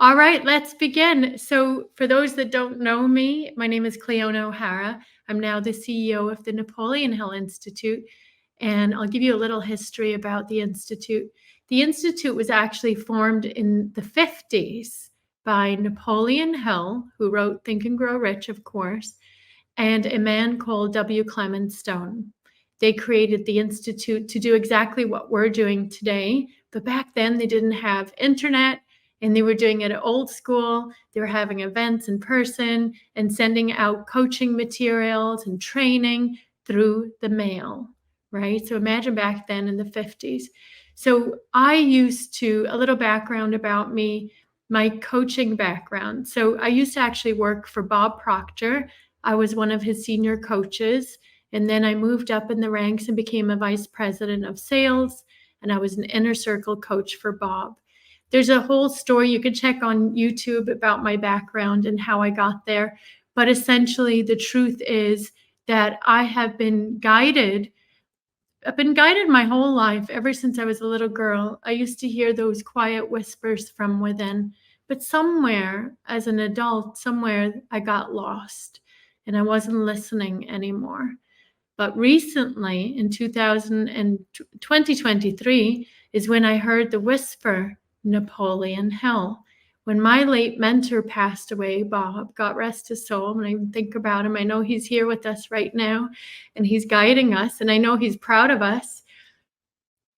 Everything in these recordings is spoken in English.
All right, let's begin. So, for those that don't know me, my name is Cliona O'Hara. I'm now the CEO of the Napoleon Hill Institute, and I'll give you a little history about the Institute. The Institute was actually formed in the 50s by Napoleon Hill, who wrote Think and Grow Rich, of course, and a man called W. Clement Stone. They created the Institute to do exactly what we're doing today, but back then they didn't have internet and they were doing it old school. They were having events in person and sending out coaching materials and training through the mail, right? So imagine back then in the 50s. So I used to, a little background about me, my coaching background. So I used to actually work for Bob Proctor. I was one of his senior coaches. And then I moved up in the ranks and became a vice president of sales. And I was an inner circle coach for Bob. There's a whole story you can check on YouTube about my background and how I got there. But essentially, the truth is that I've been guided my whole life, ever since I was a little girl. I used to hear those quiet whispers from within. But somewhere, as an adult, somewhere I got lost and I wasn't listening anymore. But recently, in 2023, is when I heard the whisper, Napoleon Hill. When my late mentor passed away, Bob, God rest his soul, when I even think about him, I know he's here with us right now, and he's guiding us, and I know he's proud of us.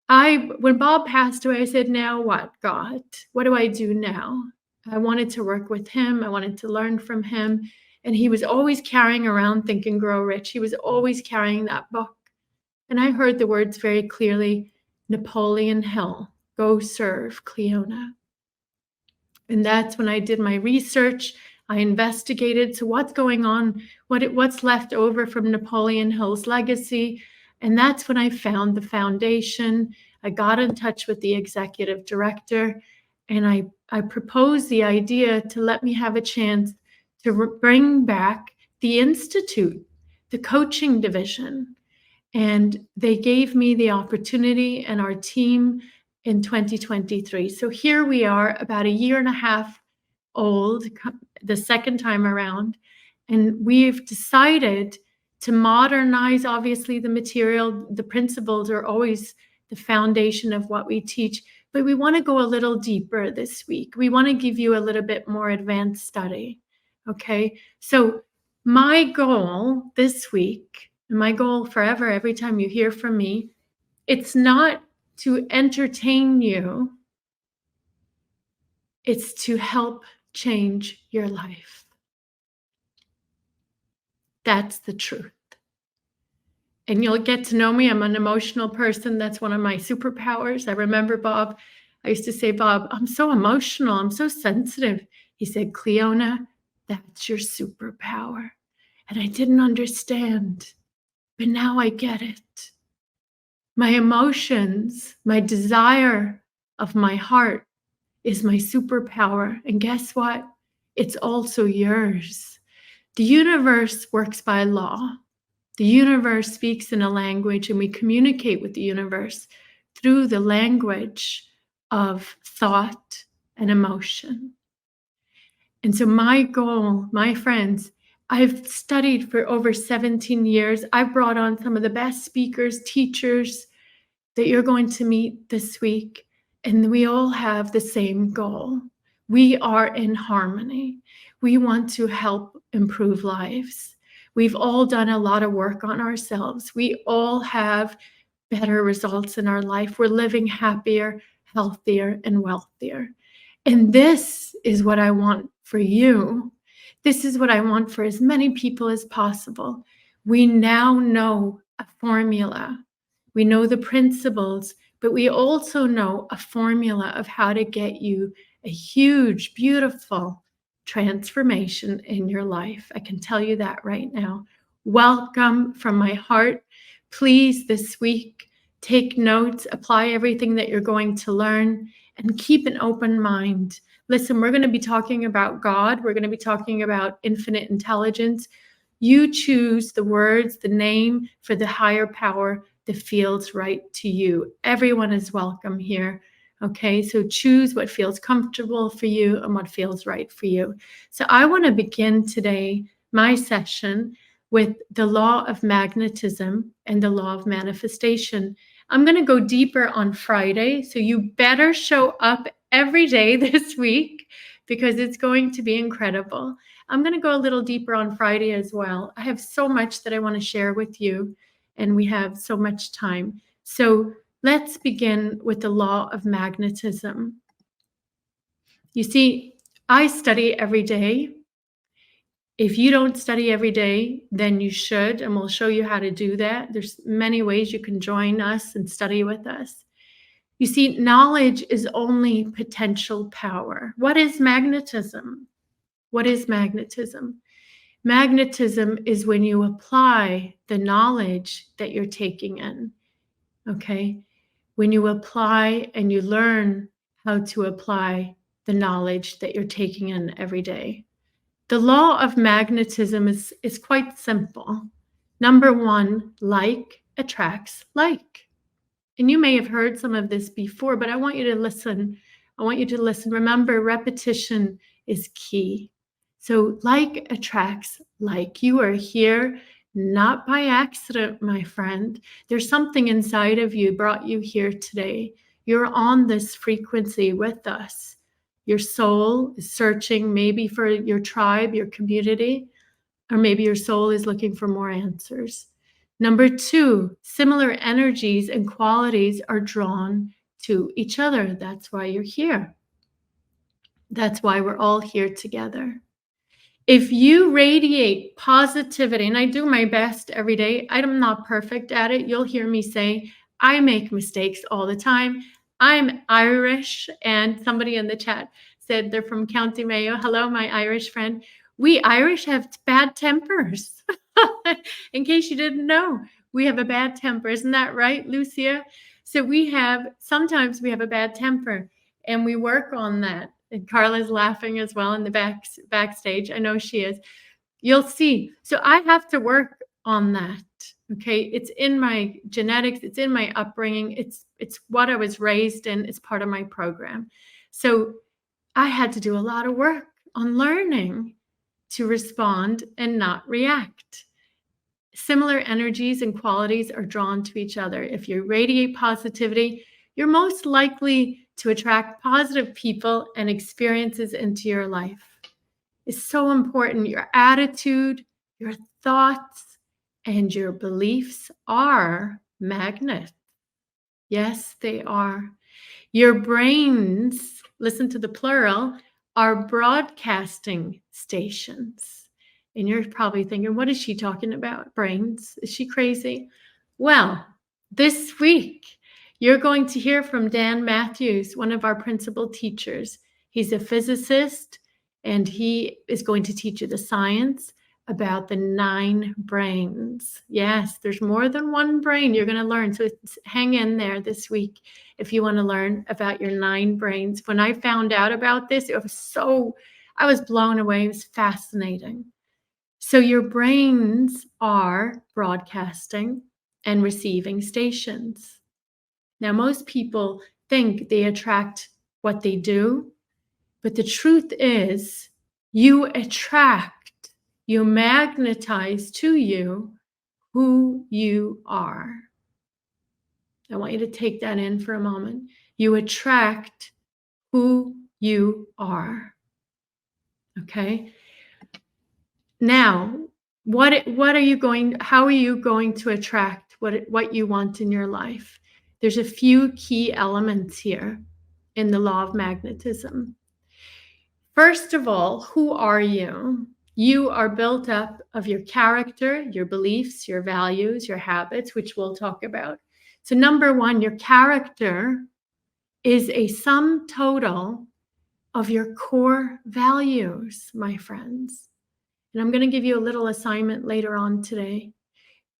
When Bob passed away, I said, now what, God? What do I do now? I wanted to work with him. I wanted to learn from him. And he was always carrying around Think and Grow Rich. He was always carrying that book. And I heard the words very clearly, Napoleon Hill, go serve Cliona. And that's when I did my research. I investigated, so what's going on, what's left over from Napoleon Hill's legacy. And that's when I found the foundation. I got in touch with the executive director, and I proposed the idea to let me have a chance to bring back the Institute, the coaching division. And they gave me the opportunity and our team in 2023. So here we are, about a year and a half old, the second time around. And we've decided to modernize, obviously, the material. The principles are always the foundation of what we teach. But we want to go a little deeper this week. We want to give you a little bit more advanced study. Okay, so my goal this week, and my goal forever, every time you hear from me, it's not to entertain you, it's to help change your life. That's the truth. And you'll get to know me. I'm an emotional person. That's one of my superpowers. I remember Bob, I used to say, Bob, I'm so emotional. I'm so sensitive. He said, Cliona, that's your superpower. And I didn't understand, but now I get it. My emotions, my desire of my heart is my superpower. And guess what? It's also yours. The universe works by law. The universe speaks in a language, and we communicate with the universe through the language of thought and emotion. And so my goal, my friends, I've studied for over 17 years. I've brought on some of the best speakers, teachers that you're going to meet this week. And we all have the same goal. We are in harmony. We want to help improve lives. We've all done a lot of work on ourselves. We all have better results in our life. We're living happier, healthier, and wealthier. And this is what I want for you. This is what I want for as many people as possible. We now know a formula. We know the principles, but we also know a formula of how to get you a huge, beautiful transformation in your life. I can tell you that right now. Welcome from my heart. Please, this week, take notes, apply everything that you're going to learn, and keep an open mind. Listen, we're going to be talking about God. We're going to be talking about infinite intelligence. You choose the words, the name for the higher power that feels right to you. Everyone is welcome here. Okay, so choose what feels comfortable for you and what feels right for you. So I want to begin today, my session, with the law of magnetism and the law of manifestation. I'm going to go deeper on Friday, so you better show up every day this week because it's going to be incredible. I'm going to go a little deeper on Friday as well. I have so much that I want to share with you, and we have so much time. So let's begin with the law of magnetism. You see, I study every day. If you don't study every day, then you should, and we'll show you how to do that. There's many ways you can join us and study with us. You see, knowledge is only potential power. What is magnetism? What is magnetism? Magnetism is when you apply the knowledge that you're taking in, okay? When you apply and you learn how to apply the knowledge that you're taking in every day. The law of magnetism is quite simple. Number one, like attracts like. And you may have heard some of this before, but I want you to listen. I want you to listen. Remember, repetition is key. So like attracts like. You are here not by accident, my friend. There's something inside of you brought you here today. You're on this frequency with us. Your soul is searching maybe for your tribe, your community, or maybe your soul is looking for more answers. Number two, similar energies and qualities are drawn to each other. That's why you're here. That's why we're all here together. If you radiate positivity, and I do my best every day, I'm not perfect at it. You'll hear me say, I make mistakes all the time. I'm Irish, and somebody in the chat said they're from County Mayo. Hello, my Irish friend. We Irish have bad tempers. In case you didn't know, we have a bad temper. Isn't that right, Lucia? So sometimes we have a bad temper, and we work on that. And Carla's laughing as well in the backstage. I know she is. You'll see. So I have to work on that. Okay. It's in my genetics. It's in my upbringing. It's what I was raised in. It's part of my program. So I had to do a lot of work on learning to respond and not react. Similar energies and qualities are drawn to each other. If you radiate positivity, you're most likely to attract positive people and experiences into your life. It's so important. Your attitude, your thoughts, and your beliefs are magnets. Yes, they are. Your brains, listen to the plural, are broadcasting stations. And you're probably thinking, what is she talking about? Brains? Is she crazy? Well, this week, you're going to hear from Dan Matthews, one of our principal teachers. He's a physicist, and he is going to teach you the science about the 9 brains. Yes, there's more than one brain you're going to learn. So hang in there this week if you want to learn about your 9 brains. When I found out about this, I was blown away. It was fascinating. So your brains are broadcasting and receiving stations. Now, most people think they attract what they do, but the truth is you attract, you magnetize to you who you are. I want you to take that in for a moment. You attract who you are. Okay? Now, how are you going to attract what you want in your life? There's a few key elements here in the law of magnetism. First of all, who are you? You are built up of your character, your beliefs, your values, your habits, which we'll talk about. So number one, your character is a sum total of your core values, my friends. And I'm going to give you a little assignment later on today.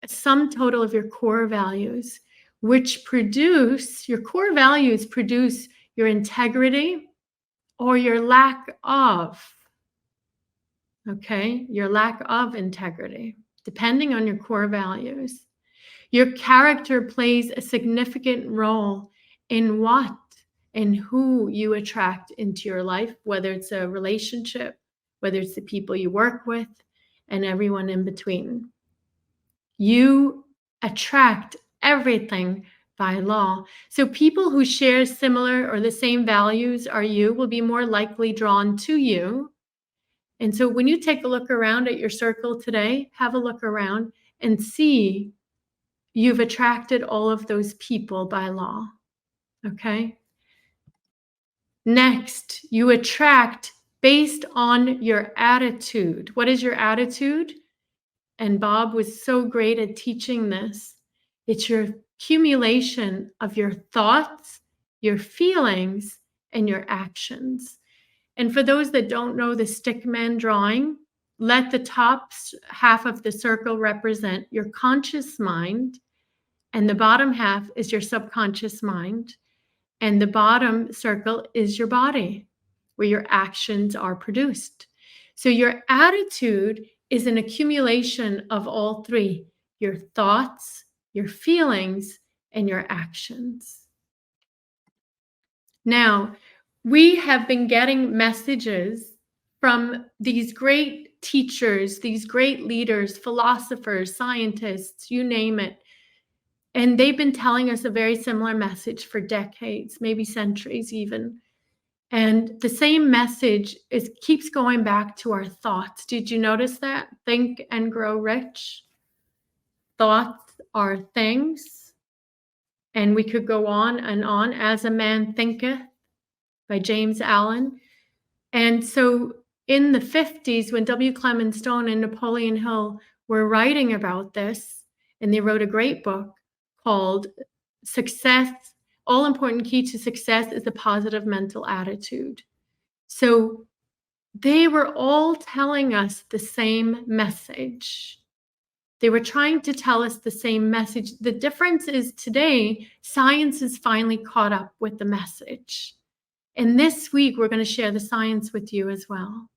A sum total of your core values, your core values produce your integrity or your lack of, okay? Your lack of integrity, depending on your core values. Your character plays a significant role in what and who you attract into your life, whether it's a relationship, whether it's the people you work with, and everyone in between. You attract everything by law. So people who share similar or the same values are you will be more likely drawn to you. And so when you take a look around at your circle today, have a look around and see you've attracted all of those people by law. Okay? Next, you attract based on your attitude. What is your attitude? And Bob was so great at teaching this. It's your accumulation of your thoughts, your feelings, and your actions. And for those that don't know the stickman drawing, let the top half of the circle represent your conscious mind, and the bottom half is your subconscious mind. And the bottom circle is your body, where your actions are produced. So your attitude is an accumulation of all three: your thoughts, your feelings, and your actions. Now, we have been getting messages from these great teachers, these great leaders, philosophers, scientists, you name it. And they've been telling us a very similar message for decades, maybe centuries even. And the same message keeps going back to our thoughts. Did you notice that? Think and grow rich. Thoughts are things. And we could go on and on. As a Man Thinketh by James Allen. And so in the 50s, when W. Clement Stone and Napoleon Hill were writing about this, and they wrote a great book called Success, All Important Key to Success is a Positive Mental Attitude. So they were all telling us the same message. They were trying to tell us the same message. The difference is today, science has finally caught up with the message. And this week, we're going to share the science with you as well.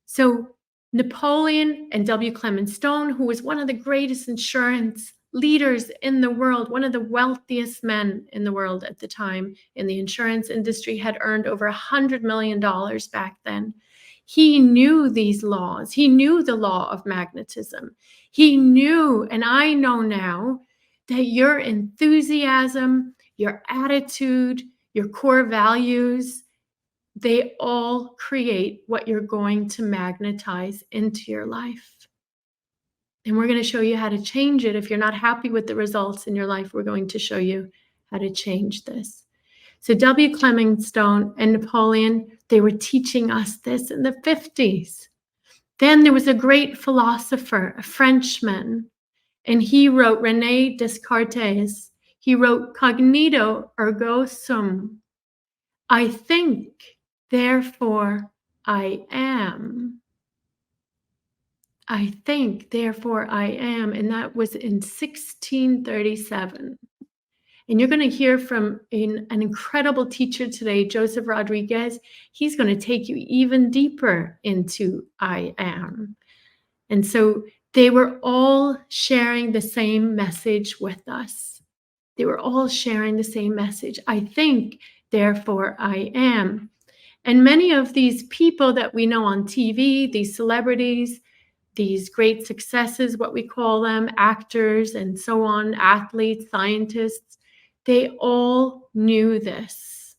So Napoleon and W. Clement Stone, who was one of the greatest insurance leaders in the world, one of the wealthiest men in the world at the time in the insurance industry, had earned over $100 million back then. He knew these laws. He knew the law of magnetism. He knew, and I know now, that your enthusiasm, your attitude, your core values, they all create what you're going to magnetize into your life. And we're going to show you how to change it. If you're not happy with the results in your life, we're going to show you how to change this. So W. Clement Stone and Napoleon, they were teaching us this in the 50s. Then there was a great philosopher, a Frenchman, and he wrote, René Descartes, he wrote, Cognito ergo sum. I think, therefore I am. I think, therefore I am. And that was in 1637. And you're going to hear from an incredible teacher today, Joseph Rodriguez. He's going to take you even deeper into I am. And so they were all sharing the same message with us. They were all sharing the same message. I think, therefore I am. And many of these people that we know on TV, these celebrities, these great successes, what we call them, actors and so on, athletes, scientists, they all knew this.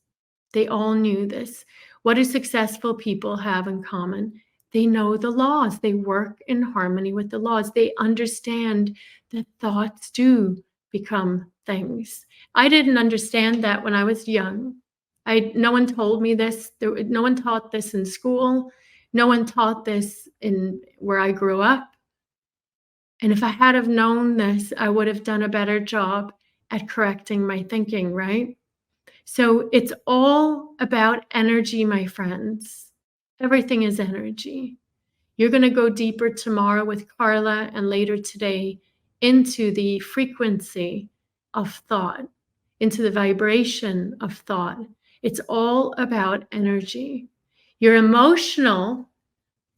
They all knew this. What do successful people have in common? They know the laws. They work in harmony with the laws. They understand that thoughts do become things. I didn't understand that when I was young. No one told me this. No one taught this in school. No one taught this in where I grew up. And if I had have known this, I would have done a better job at correcting my thinking, right? So it's all about energy, my friends. Everything is energy. You're going to go deeper tomorrow with Carla and later today into the frequency of thought, into the vibration of thought. It's all about energy. Your emotional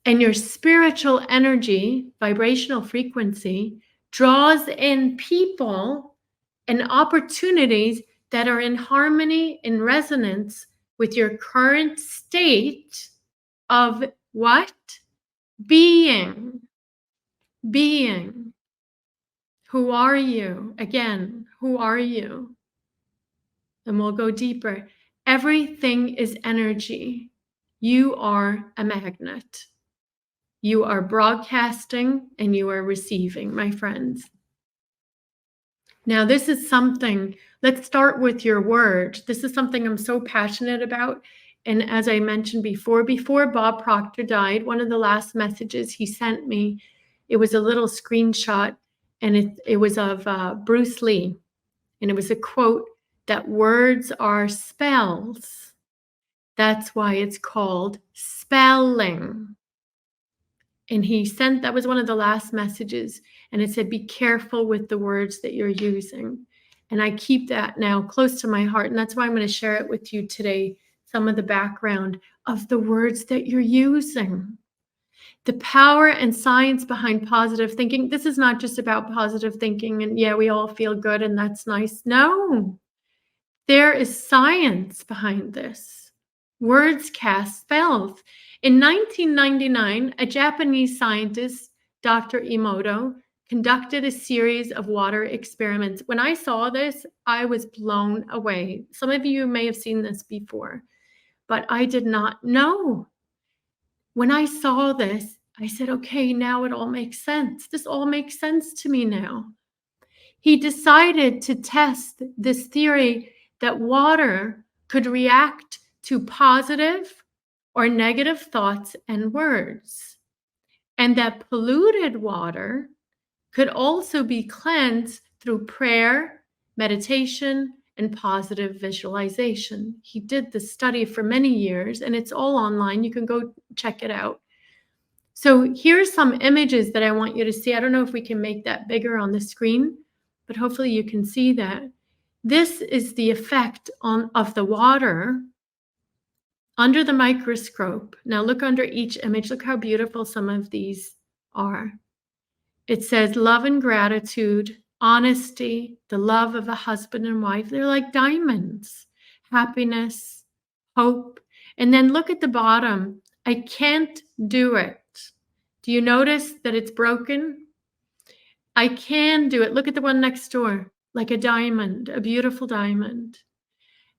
and your spiritual energy, vibrational frequency, draws in people and opportunities that are in harmony, in resonance with your current state of what? Being. Being. Who are you? Again, who are you? And we'll go deeper. Everything is energy. You are a magnet. You are broadcasting and you are receiving, my friends. Now, this is something, let's start with your word. This is something I'm so passionate about. And as I mentioned before Bob Proctor died, one of the last messages he sent me, it was a little screenshot, and it was of Bruce Lee. And it was a quote that words are spells. That's why it's called spelling. And he sent, that was one of the last messages. And it said, be careful with the words that you're using. And I keep that now close to my heart. And that's why I'm going to share it with you today, some of the background of the words that you're using. The power and science behind positive thinking. This is not just about positive thinking and yeah, we all feel good and that's nice. No, there is science behind this. Words cast spells. In 1999, a Japanese scientist, Dr. Emoto, conducted a series of water experiments. When I saw this, I was blown away. Some of you may have seen this before, but I did not know. When I saw this, I said, okay, now it all makes sense. This all makes sense to me now. He decided to test this theory that water could react to positive or negative thoughts and words, and that polluted water could also be cleansed through prayer, meditation, and positive visualization. He did the study for many years, and it's all online. You can go check it out. So here's some images that I want you to see. I don't know if we can make that bigger on the screen, but hopefully you can see that. This is the effect of the water under the microscope. Now look under each image. Look how beautiful some of these are. It says love and gratitude, honesty, the love of a husband and wife. They're like diamonds. Happiness, hope. And then look at the bottom. I can't do it. Do you notice that it's broken? I can do it. Look at the one next door, like a diamond, a beautiful diamond.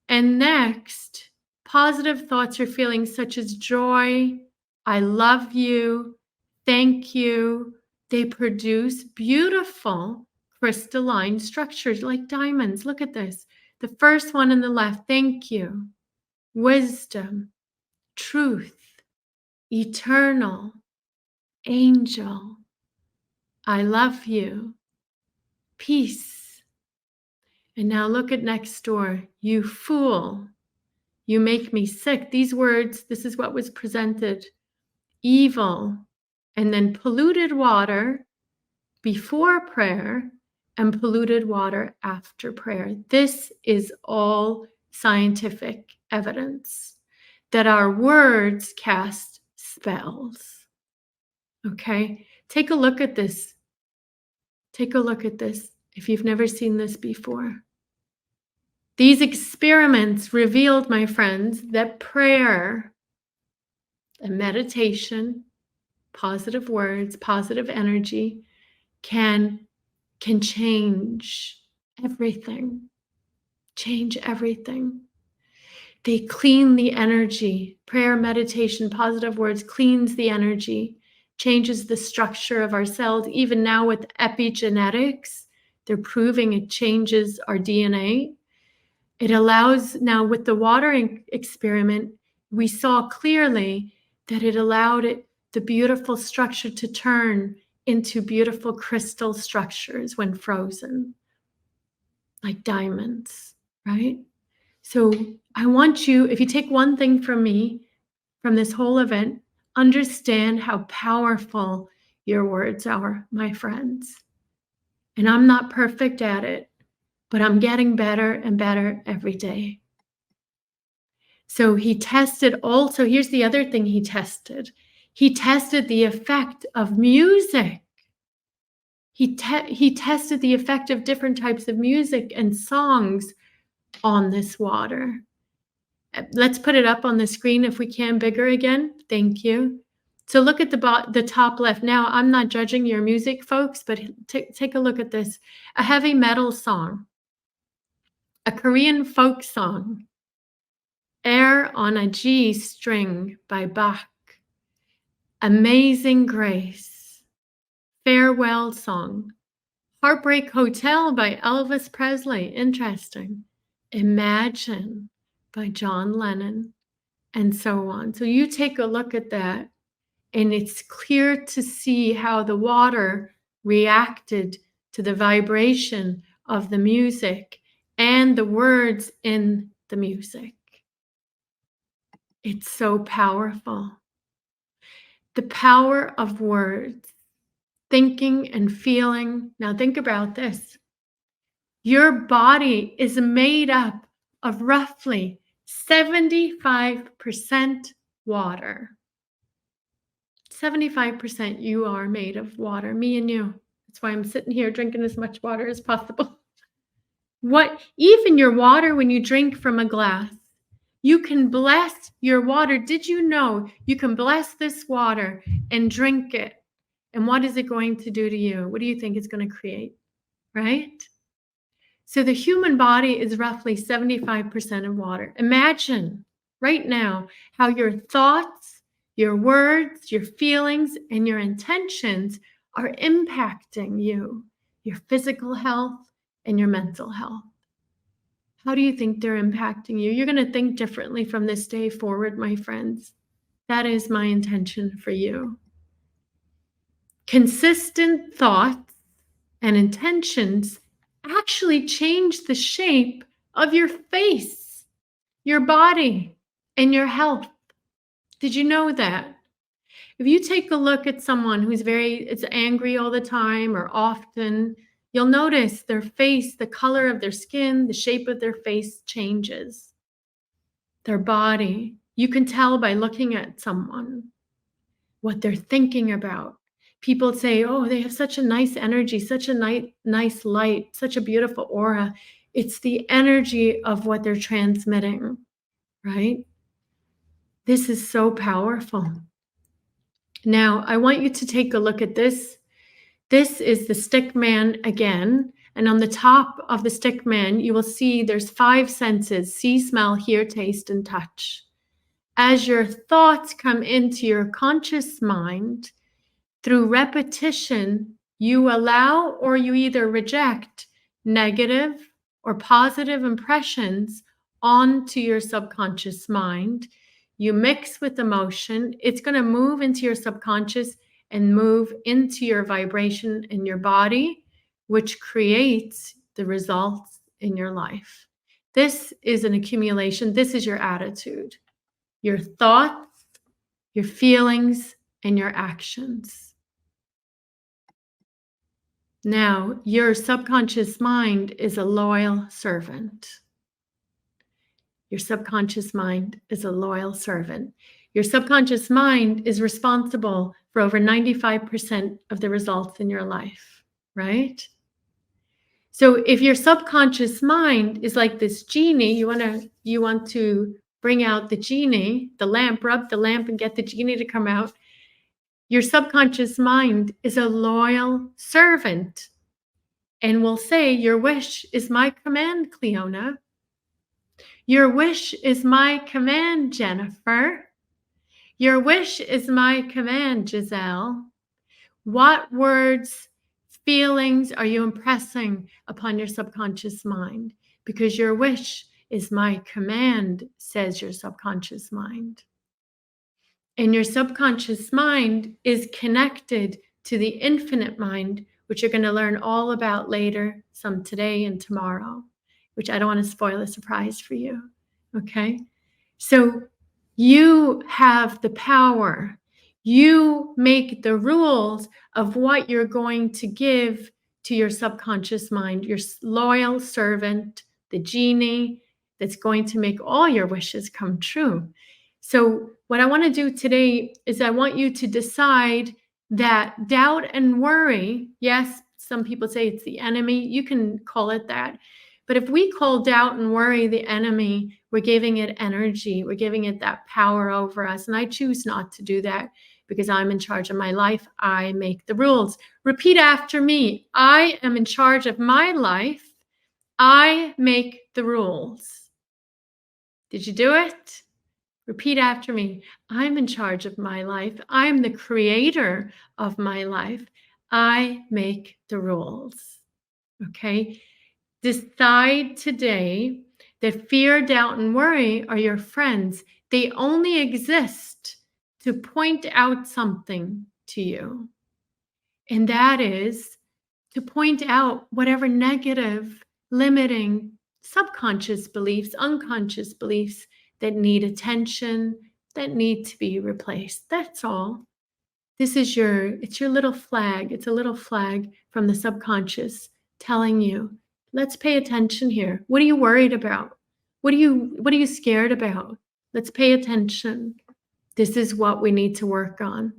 And next, positive thoughts or feelings such as joy, I love you, thank you. They produce beautiful crystalline structures like diamonds. Look at this. The first one on the left, thank you, wisdom, truth, eternal, angel, I love you, peace. And now look at next door, you fool, you make me sick. These words, this is what was presented. Evil, and then polluted water before prayer and polluted water after prayer. This is all scientific evidence that our words cast spells. Okay, take a look at this. Take a look at this if you've never seen this before. These experiments revealed, my friends, that prayer and meditation, positive words, positive energy can change everything. Change everything. They clean the energy. Prayer, meditation, positive words cleans the energy, changes the structure of our cells. Even now with epigenetics, they're proving it changes our DNA. It allows, now with the watering experiment, we saw clearly that it allowed the beautiful structure to turn into beautiful crystal structures when frozen, like diamonds, right? So I want you, if you take one thing from me, from this whole event, understand how powerful your words are, my friends. And I'm not perfect at it, but I'm getting better and better every day. So he tested also, here's the other thing he tested. He tested the effect of music. He tested the effect of different types of music and songs on this water. Let's put it up on the screen if we can, bigger again. Thank you. So look at the top left. Now, I'm not judging your music, folks, but take a look at this. A heavy metal song, a Korean folk song, Air on a G String by Bach, Amazing Grace, Farewell Song, Heartbreak Hotel by Elvis Presley. Interesting. Imagine by John Lennon, and so on. So you take a look at that, and it's clear to see how the water reacted to the vibration of the music and the words in the music. It's so powerful. The power of words, thinking and feeling. Now think about this. Your body is made up of roughly 75% water. 75% you are made of water, me and you. That's why I'm sitting here drinking as much water as possible. Even your water, when you drink from a glass, you can bless your water. Did you know you can bless this water and drink it? And what is it going to do to you? What do you think it's going to create? Right? So the human body is roughly 75% of water. Imagine right now how your thoughts, your words, your feelings, and your intentions are impacting you, your physical health and your mental health. How do you think they're impacting you? You're going to think differently from this day forward, my friends. That is my intention for you. Consistent thoughts and intentions actually change the shape of your face, your body, and your health. Did you know that? If you take a look at someone who's it's angry all the time or often, you'll notice their face, the color of their skin, the shape of their face changes. Their body, you can tell by looking at someone what they're thinking about. People say, oh, they have such a nice energy, such a nice light, such a beautiful aura. It's the energy of what they're transmitting, right? This is so powerful. Now, I want you to take a look at this. This is the stick man again. And on the top of the stick man, you will see there's 5 senses: see, smell, hear, taste, and touch. As your thoughts come into your conscious mind, through repetition, you allow or you either reject negative or positive impressions onto your subconscious mind. You mix with emotion. It's going to move into your subconscious and move into your vibration in your body, which creates the results in your life. This is an accumulation. This is your attitude, your thoughts, your feelings, and your actions. Now, your subconscious mind is a loyal servant. Your subconscious mind is a loyal servant. Your subconscious mind is responsible for over 95% of the results in your life, right? So if your subconscious mind is like this genie, you want to bring out the genie, the lamp, rub the lamp and get the genie to come out. Your subconscious mind is a loyal servant and will say, your wish is my command, Cliona. Your wish is my command, Jennifer. Your wish is my command, Giselle. What words, feelings are you impressing upon your subconscious mind? Because your wish is my command, says your subconscious mind. And your subconscious mind is connected to the infinite mind, which you're going to learn all about later, some today and tomorrow, which I don't want to spoil a surprise for you. Okay? So you have the power. You make the rules of what you're going to give to your subconscious mind, your loyal servant, the genie that's going to make all your wishes come true. So what I want to do today is I want you to decide that doubt and worry, yes, some people say it's the enemy, you can call it that, But if we call doubt and worry the enemy, we're giving it energy. We're giving it that power over us. And I choose not to do that because I'm in charge of my life. I make the rules. Repeat after me. I am in charge of my life. I make the rules. Did you do it? Repeat after me. I'm in charge of my life. I'm the creator of my life. I make the rules. Okay? Decide today that fear, doubt, and worry are your friends. They only exist to point out something to you. And that is to point out whatever negative, limiting, subconscious beliefs, unconscious beliefs that need attention, that need to be replaced. That's all. It's your little flag. It's a little flag from the subconscious telling you, let's pay attention here. What are you worried about? What are you scared about? Let's pay attention. This is what we need to work on.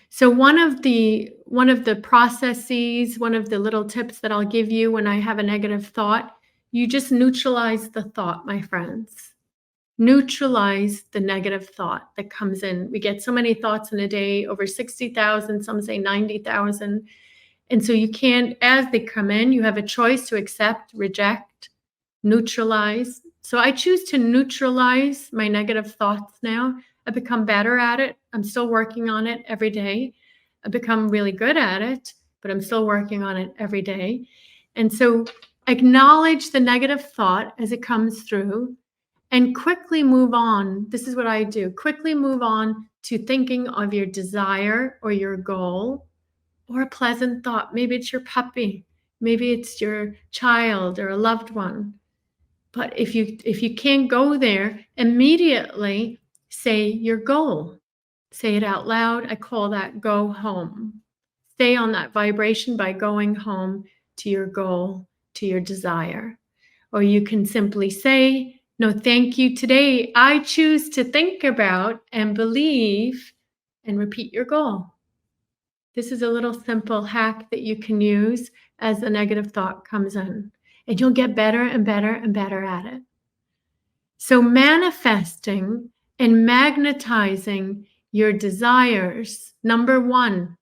So one of the processes, one of the little tips that I'll give you when I have a negative thought, you just neutralize the thought, my friends. Neutralize the negative thought that comes in. We get so many thoughts in a day, over 60,000, some say 90,000. And so you can't, as they come in, you have a choice to accept, reject, neutralize. So I choose to neutralize my negative thoughts now. I've become better at it. I'm still working on it every day. I've become really good at it, but I'm still working on it every day. And so acknowledge the negative thought as it comes through and quickly move on. This is what I do. Quickly move on to thinking of your desire or your goal or a pleasant thought. Maybe it's your puppy. Maybe it's your child or a loved one. But if you can't go there, immediately say your goal. Say it out loud. I call that go home. Stay on that vibration by going home to your goal, to your desire. Or you can simply say, no, thank you. Today, I choose to think about and believe and repeat your goal. This is a little simple hack that you can use as the negative thought comes in. And you'll get better and better and better at it. So manifesting and magnetizing your desires. Number one,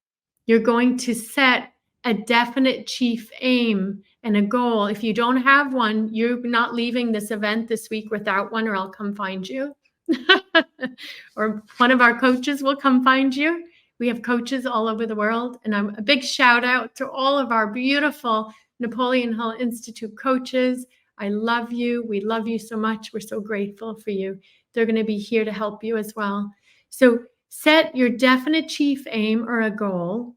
you're going to set a definite chief aim and a goal. If you don't have one, you're not leaving this event this week without one, or I'll come find you. Or one of our coaches will come find you. We have coaches all over the world. And I'm a big shout out to all of our beautiful Napoleon Hill Institute coaches. I love you. We love you so much. We're so grateful for you. They're going to be here to help you as well. So set your definite chief aim or a goal.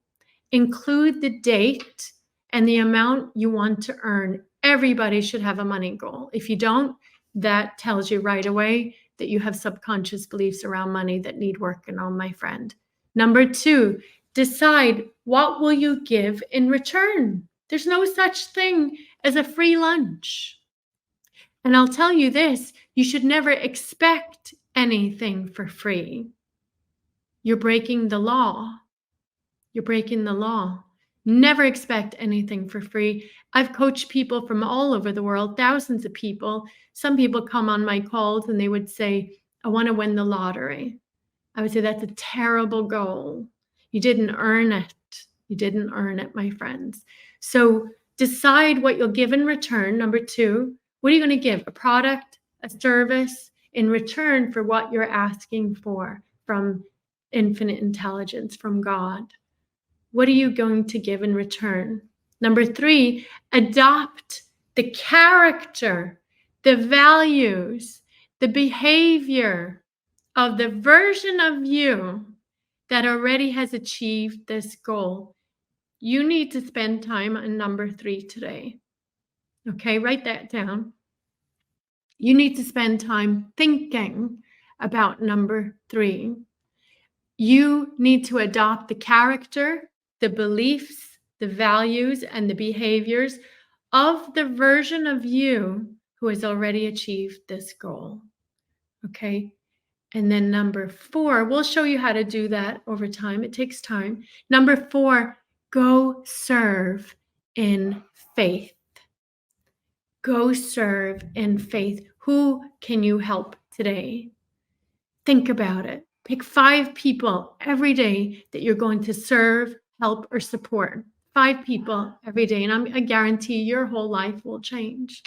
Include the date and the amount you want to earn. Everybody should have a money goal. If you don't, that tells you right away that you have subconscious beliefs around money that need working on, my friend. Number two, decide what will you give in return. There's no such thing as a free lunch. And I'll tell you this, you should never expect anything for free. You're breaking the law. You're breaking the law. Never expect anything for free. I've coached people from all over the world, thousands of people. Some people come on my calls and they would say, I want to win the lottery. I would say, that's a terrible goal. You didn't earn it. You didn't earn it, my friends. So decide what you'll give in return. Number two, what are you going to give? A product, a service in return for what you're asking for from infinite intelligence, from God? What are you going to give in return? Number three, adopt the character, the values, the behavior of the version of you that already has achieved this goal. You need to spend time on number three today. Okay, write that down. You need to spend time thinking about number three. You need to adopt the character, the beliefs, the values, and the behaviors of the version of you who has already achieved this goal. Okay? And then number four, we'll show you how to do that over time. It takes time. Number four, go serve in faith. Go serve in faith. Who can you help today? Think about it. Pick 5 people every day that you're going to serve, help, or support. 5 people every day. And I guarantee your whole life will change.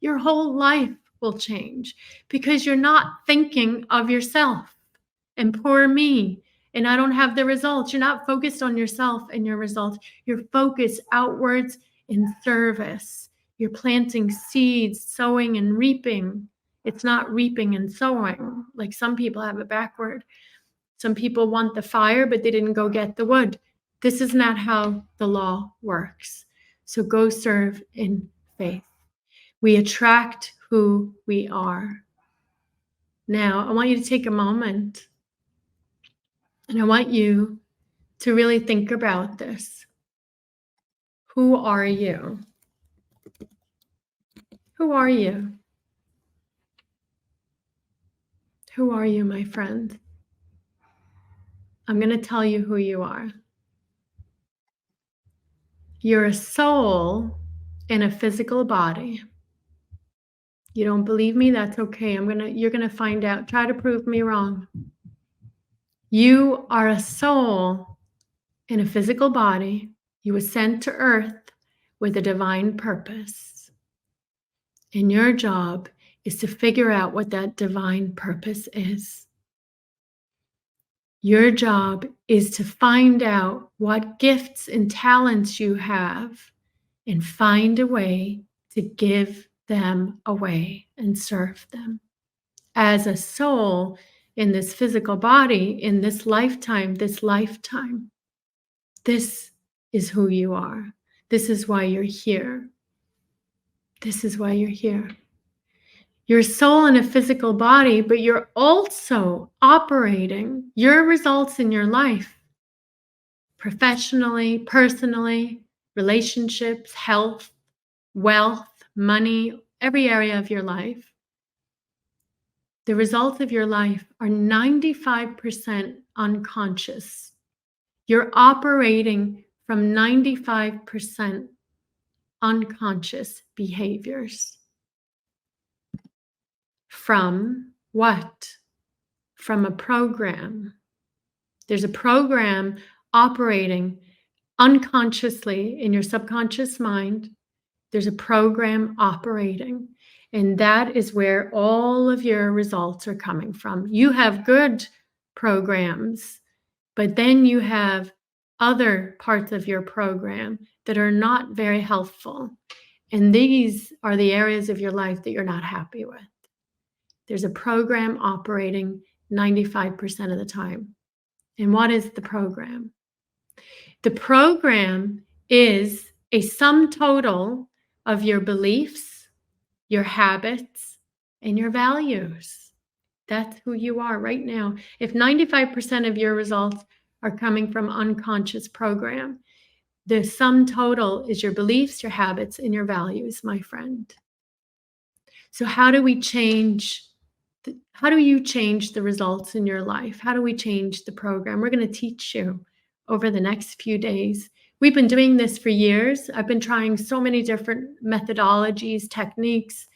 Your whole life will change because you're not thinking of yourself and poor me, and I don't have the results. You're not focused on yourself and your results. You're focused outwards in service. You're planting seeds, sowing and reaping. It's not reaping and sowing. Like some people have it backward. Some people want the fire, but they didn't go get the wood. This is not how the law works. So go serve in faith. We attract who we are. Now, I want you to take a moment and I want you to really think about this. Who are you? Who are you? Who are you, my friend? I'm going to tell you who you are. You're a soul in a physical body. You don't believe me? That's okay. You're going to find out. Try to prove me wrong. You are a soul in a physical body. You were sent to earth with a divine purpose. And your job is to figure out what that divine purpose is. Your job is to find out what gifts and talents you have and find a way to give them away and serve them. As a soul in this physical body, in this lifetime, this is who you are. This is why you're here. This is why you're here. You're a soul in a physical body, but you're also operating your results in your life, professionally, personally, relationships, health, wealth, money, every area of your life. The results of your life are 95% unconscious. You're operating from 95% unconscious behaviors. From what? From a program. There's a program operating unconsciously in your subconscious mind. There's a program operating, and that is where all of your results are coming from. You have good programs, but then you have other parts of your program that are not very helpful. And these are the areas of your life that you're not happy with. There's a program operating 95% of the time. And what is the program? The program is a sum total of your beliefs, your habits, and your values. That's who you are right now. If 95% of your results are coming from unconscious program, the sum total is your beliefs, your habits, and your values, my friend. So how do you change the results in your life? How do we change the program? We're going to teach you over the next few days. We've been doing this for years. I've been trying so many different methodologies, techniques,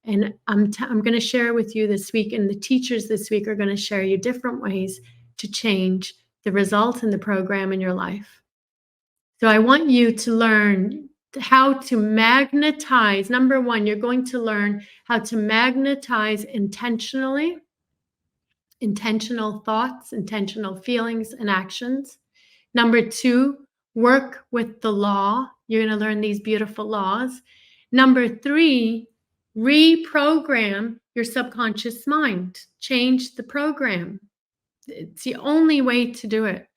and I'm going to share with you this week, and the teachers this week are going to share you different ways to change the results in the program in your life. So I want you to learn how to magnetize. Number 1, you're going to learn how to magnetize intentionally, intentional thoughts, intentional feelings and actions. Number 2, work with the law. You're going to learn these beautiful laws. Number 3, reprogram your subconscious mind. Change the program. It's the only way to do it.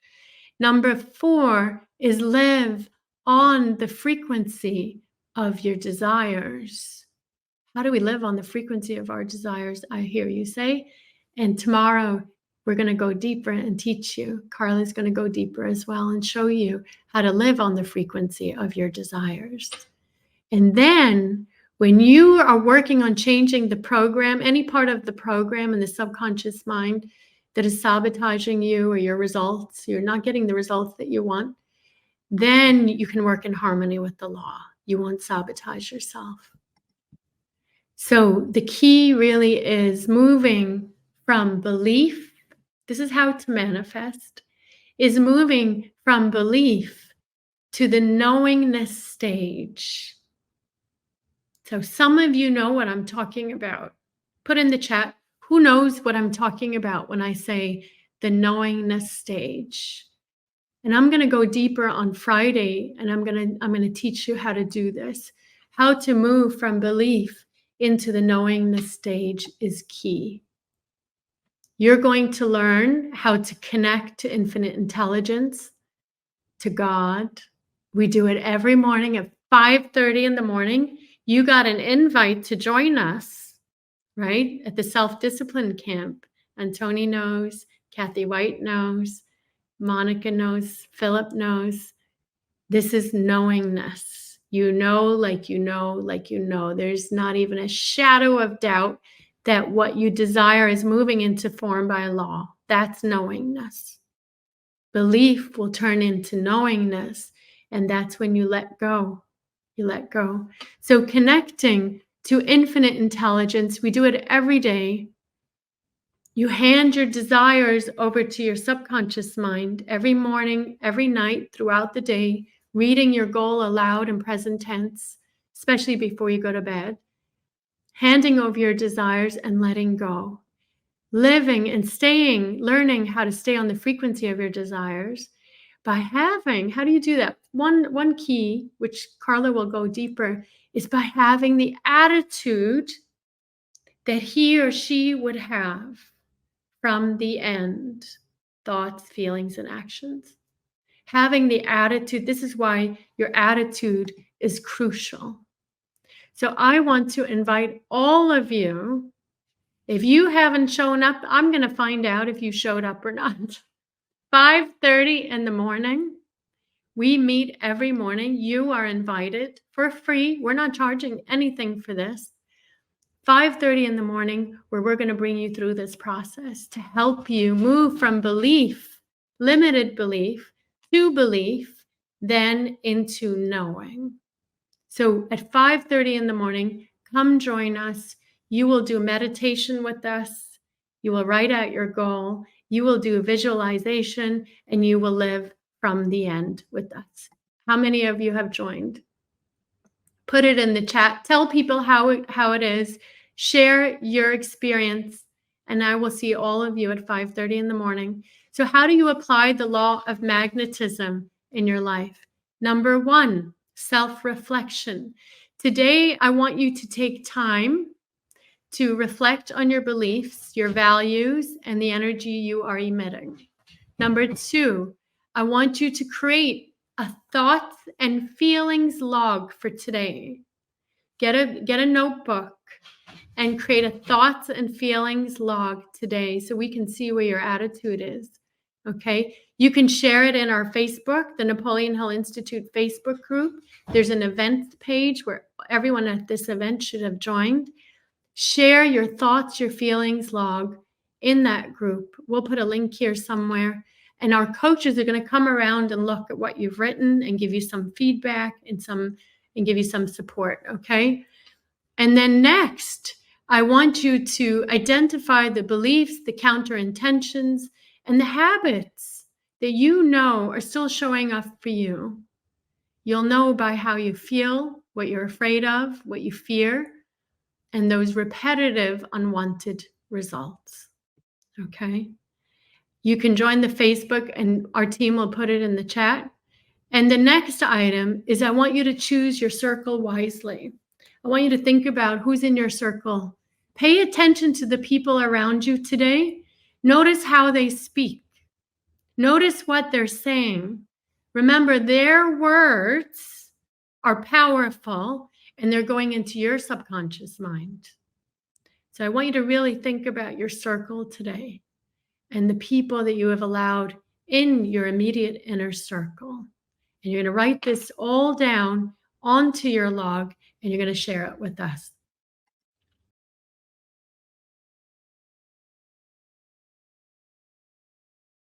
Number 4 is live on the frequency of your desires. How do we live on the frequency of our desires? I hear you say. And tomorrow we're going to go deeper and teach you. Carla's going to go deeper as well and show you how to live on the frequency of your desires. And then when you are working on changing the program, any part of the program in the subconscious mind that is sabotaging you or your results, you're not getting the results that you want, then you can work in harmony with the law. You won't sabotage yourself. So the key really is moving from belief. This is how to manifest, is moving from belief to the knowingness stage. So some of you know what I'm talking about. Put in the chat, who knows what I'm talking about when I say the knowingness stage? And I'm going to go deeper on Friday, and I'm going to teach you how to do this. How to move from belief into the knowingness stage is key. You're going to learn how to connect to infinite intelligence, to God. We do it every morning at 5:30 in the morning. You got an invite to join us, right? At the self-discipline camp. And Tony knows, Kathy White knows, Monica knows, Philip knows. This is knowingness. You know, like you know, like you know. There's not even a shadow of doubt that what you desire is moving into form by law. That's knowingness. Belief will turn into knowingness, and that's when you let go. You let go. So connecting to infinite intelligence, we do it every day. You hand your desires over to your subconscious mind every morning, every night, throughout the day, reading your goal aloud in present tense, especially before you go to bed, handing over your desires and letting go, living and staying, learning how to stay on the frequency of your desires by having, how do you do that? One key, which Carla will go deeper, is by having the attitude that he or she would have from the end, thoughts, feelings, and actions. Having the attitude, this is why your attitude is crucial. So I want to invite all of you, if you haven't shown up, I'm going to find out if you showed up or not. 5:30 in the morning, we meet every morning. You are invited for free. We're not charging anything for this. 5:30 in the morning, where we're going to bring you through this process to help you move from belief, limited belief, to belief, then into knowing. So at 5:30 in the morning, come join us. You will do meditation with us. You will write out your goal. You will do a visualization, and you will live from the end with us. How many of you have joined? Put it in the chat. Tell people how it is. Share your experience, and I will see all of you at 5:30 in the morning. So how do you apply the law of magnetism in your life? Number 1, self-reflection. Today, I want you to take time to reflect on your beliefs, your values, and the energy you are emitting. Number 2, I want you to create a thoughts and feelings log for today. Get a notebook and create a thoughts and feelings log today so we can see where your attitude is. Okay? You can share it in our Facebook, the Napoleon Hill Institute Facebook group. There's an event page where everyone at this event should have joined. Share your thoughts, your feelings log in that group. We'll put a link here somewhere. And our coaches are going to come around and look at what you've written and give you some feedback and give you some support, okay? And then next, I want you to identify the beliefs, the counter intentions, and the habits that you know are still showing up for you. You'll know by how you feel, what you're afraid of, what you fear, and those repetitive unwanted results, okay? You can join the Facebook, and our team will put it in the chat. And the next item is I want you to choose your circle wisely. I want you to think about who's in your circle. Pay attention to the people around you today. Notice how they speak. Notice what they're saying. Remember, their words are powerful, and they're going into your subconscious mind. So I want you to really think about your circle today and the people that you have allowed in your immediate inner circle. And you're going to write this all down onto your log, and you're going to share it with us.